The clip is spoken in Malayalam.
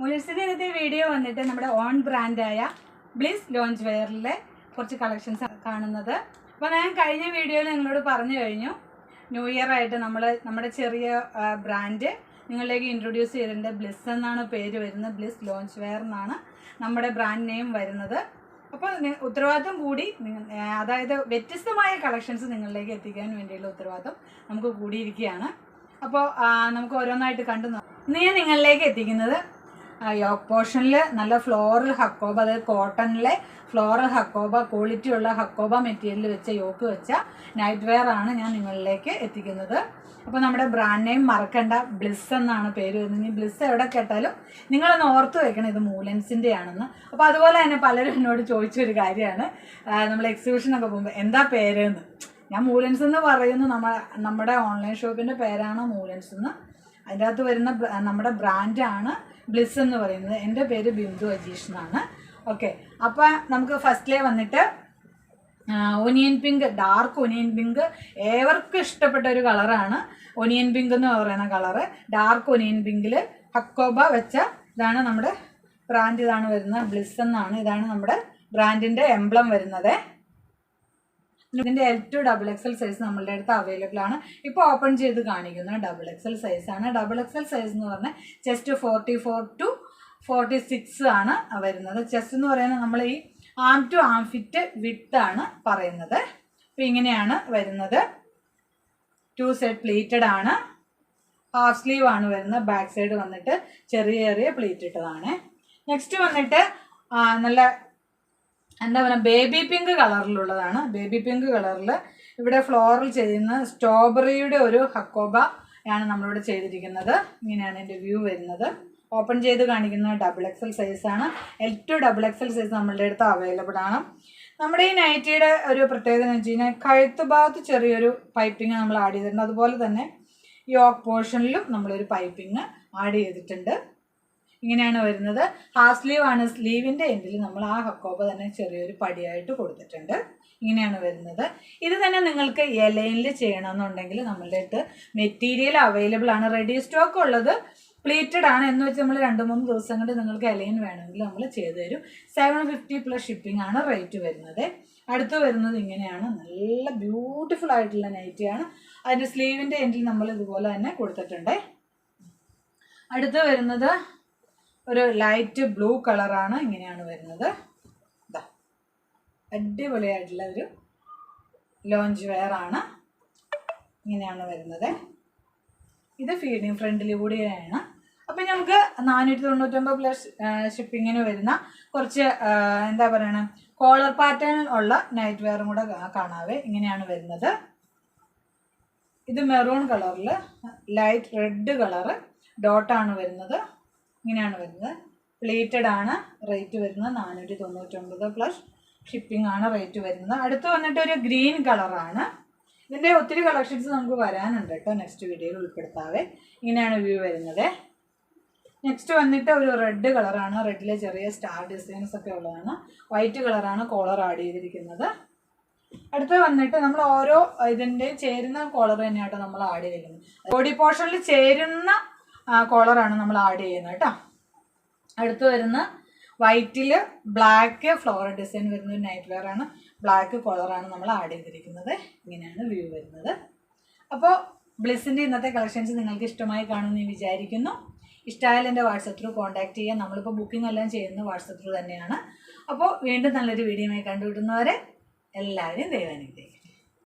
മുലസിന്റെ ഇന്നത്തെ വീഡിയോ വന്നിട്ട് നമ്മുടെ ഓൺ ബ്രാൻഡായ ബ്ലിസ് ലോഞ്ച് വെയറിലെ കുറച്ച് കളക്ഷൻസ് കാണുന്നത്. അപ്പോൾ ഞാൻ കഴിഞ്ഞ വീഡിയോയിൽ നിങ്ങളോട് പറഞ്ഞു കഴിഞ്ഞു, ന്യൂ ഇയർ ആയിട്ട് നമ്മുടെ ചെറിയ ബ്രാൻഡ് നിങ്ങളിലേക്ക് ഇൻട്രൊഡ്യൂസ് ചെയ്തിട്ടുണ്ട്. ബ്ലിസ് എന്നാണ് പേര് വരുന്നത്. ബ്ലിസ് ലോഞ്ച് വെയർ എന്നാണ് നമ്മുടെ ബ്രാൻഡ് നെയിം വരുന്നത്. അപ്പോൾ ഉത്തരവാദിത്വം കൂടി, അതായത് വ്യത്യസ്തമായ കളക്ഷൻസ് നിങ്ങളിലേക്ക് എത്തിക്കാൻ വേണ്ടിയുള്ള ഉത്തരവാദിത്വം നമുക്ക് കൂടിയിരിക്കുകയാണ്. അപ്പോൾ നമുക്ക് ഓരോന്നായിട്ട് കണ്ടു നോക്കാം. ഇന്ന് ഞാൻ നിങ്ങളിലേക്ക് എത്തിക്കുന്നത് യോക്ക് പോർഷനിൽ നല്ല ഫ്ലോറൽ ഹക്കോബ, അതായത് കോട്ടണിലെ ഫ്ലോറൽ ഹക്കോബ, ക്വാളിറ്റി ഉള്ള ഹക്കോബ മെറ്റീരിയൽ വെച്ച യോക്ക് വെച്ച നൈറ്റ് വെയർ ആണ് ഞാൻ നിങ്ങളിലേക്ക് എത്തിക്കുന്നത്. അപ്പോൾ നമ്മുടെ ബ്രാൻഡ് നെയിം മറക്കണ്ട, ബ്ലിസ് എന്നാണ് പേര് വരുന്നത്. ബ്ലിസ് എവിടെ കേട്ടാലും നിങ്ങളൊന്ന് ഓർത്ത് വെക്കണം ഇത് മൂലൻസിൻ്റെ ആണെന്ന്. അപ്പോൾ അതുപോലെ തന്നെ പലരും എന്നോട് ചോദിച്ചൊരു കാര്യമാണ്, നമ്മൾ എക്സിബിഷനൊക്കെ പോകുമ്പോൾ എന്താ പേരെന്ന്. ഞാൻ മൂലൻസ് എന്ന് പറയുന്നു, നമ്മുടെ ഓൺലൈൻ ഷോപ്പിൻ്റെ പേരാണ് മൂലൻസ് എന്ന്. അതിൻ്റെ അകത്ത് വരുന്ന നമ്മുടെ ബ്രാൻഡാണ് ബ്ലിസ് എന്ന് പറയുന്നത്. എൻ്റെ പേര് ബിന്ദു അജീഷ് എന്നാണ്. ഓക്കെ, അപ്പോൾ നമുക്ക് ഫസ്റ്റിലേ വന്നിട്ട് onion pink, dark onion pink ഏവർക്കും ഇഷ്ടപ്പെട്ട ഒരു കളറാണ് ഒനിയൻ പിങ്ക് എന്ന് പറയുന്ന കളറ്. ഡാർക്ക് ഒനിയൻ പിങ്കിൽ ഹക്കോബ വെച്ച ഇതാണ് നമ്മുടെ ബ്രാൻഡ്, ഇതാണ് വരുന്നത് ബ്ലിസ് എന്നാണ്. ഇതാണ് നമ്മുടെ ബ്രാൻഡിൻ്റെ എംബ്ലം വരുന്നത്. ഇതിൻ്റെ L2 XXL സൈസ് നമ്മളുടെ അടുത്ത് അവൈലബിൾ ആണ്. ഇപ്പോൾ ഓപ്പൺ ചെയ്ത് കാണിക്കുന്നത് XXL സൈസാണ്. XXL സൈസ് എന്ന് പറഞ്ഞാൽ ചെസ്റ്റ് 44 to 46 ആണ് വരുന്നത്. ചെസ്റ്റ് എന്ന് പറയുന്നത് നമ്മൾ ഈ ആം ടു ആം ഫിറ്റ് വിത്ത് ആണ് പറയുന്നത്. അപ്പോൾ ഇങ്ങനെയാണ് വരുന്നത്. 2 സൈഡ് പ്ലീറ്റഡ് ആണ്. ഹാഫ് സ്ലീവ് ആണ് വരുന്നത്. ബാക്ക് സൈഡ് വന്നിട്ട് ചെറിയ പ്ലീറ്റ് ഇട്ടതാണ്. നെക്സ്റ്റ് വന്നിട്ട് നല്ല എന്താ പറയുക, ബേബി പിങ്ക് കളറിലുള്ളതാണ്. ബേബി പിങ്ക് കളറിൽ ഇവിടെ ഫ്ലോറൽ ചെയ്യുന്ന സ്ട്രോബെറിയുടെ ഒരു ഹക്കോബ ആണ് നമ്മളിവിടെ ചെയ്തിരിക്കുന്നത്. ഇങ്ങനെയാണ് എൻ്റെ വ്യൂ വരുന്നത്. ഓപ്പൺ ചെയ്ത് കാണിക്കുന്നത് XXL സൈസാണ്. L2 XXL സൈസ് നമ്മളുടെ അടുത്ത് അവൈലബിൾ ആണ്. നമ്മുടെ ഈ നൈറ്റിയുടെ ഒരു പ്രത്യേകത എന്ന് വെച്ച് കഴിഞ്ഞാൽ കഴുത്ത് ഭാഗത്ത് ചെറിയൊരു പൈപ്പിംഗ് നമ്മൾ ആഡ് ചെയ്തിട്ടുണ്ട്. അതുപോലെ തന്നെ യോക്ക് പോർഷനിലും നമ്മളൊരു പൈപ്പിംഗ് ആഡ് ചെയ്തിട്ടുണ്ട്. ഇങ്ങനെയാണ് വരുന്നത്. ഹാഫ് സ്ലീവ് ആണ്. സ്ലീവിൻ്റെ എൻഡിൽ നമ്മൾ ആ ഹക്കോബ തന്നെ ചെറിയൊരു പടിയായിട്ട് കൊടുത്തിട്ടുണ്ട്. ഇങ്ങനെയാണ് വരുന്നത്. ഇത് തന്നെ നിങ്ങൾക്ക് എലൈനിൽ ചെയ്യണമെന്നുണ്ടെങ്കിൽ നമ്മളുടെ അടുത്ത് മെറ്റീരിയൽ അവൈലബിൾ ആണ്. റെഡി സ്റ്റോക്ക് ഉള്ളത് പ്ലീറ്റഡ് ആണ്. എന്ന് വെച്ച് നമ്മൾ 2-3 ദിവസം കൊണ്ട് നിങ്ങൾക്ക് എലൈൻ വേണമെങ്കിൽ നമ്മൾ ചെയ്തു തരും. 750 പ്ലസ് ഷിപ്പിംഗ് ആണ് റേറ്റ് വരുന്നത്. അടുത്ത് വരുന്നത് ഇങ്ങനെയാണ്. നല്ല ബ്യൂട്ടിഫുൾ ആയിട്ടുള്ള നൈറ്റിയാണ്. അതിൻ്റെ സ്ലീവിൻ്റെ എൻഡിൽ നമ്മൾ ഇതുപോലെ തന്നെ കൊടുത്തിട്ടുണ്ട്. അടുത്ത് വരുന്നത് ഒരു ലൈറ്റ് ബ്ലൂ കളറാണ്. ഇങ്ങനെയാണ് വരുന്നത്. ഇതാ അടിപൊളിയായിട്ടുള്ള ഒരു ലോഞ്ച് വെയർ ആണ്. ഇങ്ങനെയാണ് വരുന്നത്. ഇത് ഫീഡിങ് ഫ്രണ്ടിൽ കൂടിയാണ്. അപ്പം നമുക്ക് 499 പ്ലസ് ഷിപ്പിങ്ങിന് വരുന്ന കുറച്ച് എന്താ പറയണ കോളർ പാറ്റേൺ ഉള്ള നൈറ്റ് വെയറും കൂടെ കാണാവേ. ഇങ്ങനെയാണ് വരുന്നത്. ഇത് മെറൂൺ കളറിൽ ലൈറ്റ് റെഡ് കളറ് ഡോട്ടാണ് വരുന്നത്. ഇങ്ങനെയാണ് വരുന്നത്. പ്ലേറ്റഡ് ആണ്. റേറ്റ് വരുന്നത് 499 പ്ലസ് ഷിപ്പിംഗ് ആണ് റേറ്റ് വരുന്നത്. അടുത്ത് വന്നിട്ട് ഒരു ഗ്രീൻ കളറാണ്. ഇതിൻ്റെ ഒത്തിരി കളക്ഷൻസ് നമുക്ക് വരാനുണ്ട് കേട്ടോ, നെക്സ്റ്റ് വീഡിയോയിൽ ഉൾപ്പെടുത്താവേ. ഇങ്ങനെയാണ് വ്യൂ വരുന്നത്. നെക്സ്റ്റ് വന്നിട്ട് ഒരു റെഡ് കളറാണ്. റെഡിലെ ചെറിയ സ്റ്റാർ ഡിസൈൻസ് ഒക്കെ ഉള്ളതാണ്. വൈറ്റ് കളറാണ് കോളർ ആഡ് ചെയ്തിരിക്കുന്നത്. അടുത്ത് വന്നിട്ട് നമ്മൾ ഓരോ ഇതിൻ്റെ ചേരുന്ന കോളർ തന്നെയാട്ടോ നമ്മൾ ആഡ് ചെയ്തിരിക്കുന്നത്. ബോഡി പോർഷനിൽ ചേരുന്ന കോളറാണ് നമ്മൾ ആഡ് ചെയ്യുന്നത് കേട്ടോ. അടുത്ത് വരുന്ന വൈറ്റിൽ ബ്ലാക്ക് ഫ്ലോറൽ ഡിസൈൻ വരുന്ന ഒരു നൈറ്റ് വെയർ ആണ്. ബ്ലാക്ക് കോളറാണ് നമ്മൾ ആഡ് ചെയ്തിരിക്കുന്നത്. ഇങ്ങനെയാണ് വ്യൂ വരുന്നത്. അപ്പോൾ ബ്ലിസിൻ്റെ ഇന്നത്തെ കളക്ഷൻസ് നിങ്ങൾക്ക് ഇഷ്ടമായി കാണുമെന്ന് ഞാൻ വിചാരിക്കുന്നു. ഇഷ്ടമായാലും എൻ്റെ വാട്സപ്പ് ത്രൂ കോൺടാക്ട് ചെയ്യാം. നമ്മളിപ്പോൾ ബുക്കിംഗ് എല്ലാം ചെയ്യുന്നത് വാട്സപ്പ് ത്രൂ തന്നെയാണ്. അപ്പോൾ വീണ്ടും നല്ലൊരു വീഡിയോയുമായി കണ്ടുകിട്ടുന്നവരെ എല്ലാവരും ദൈവാനുഗ്രഹിക്കും.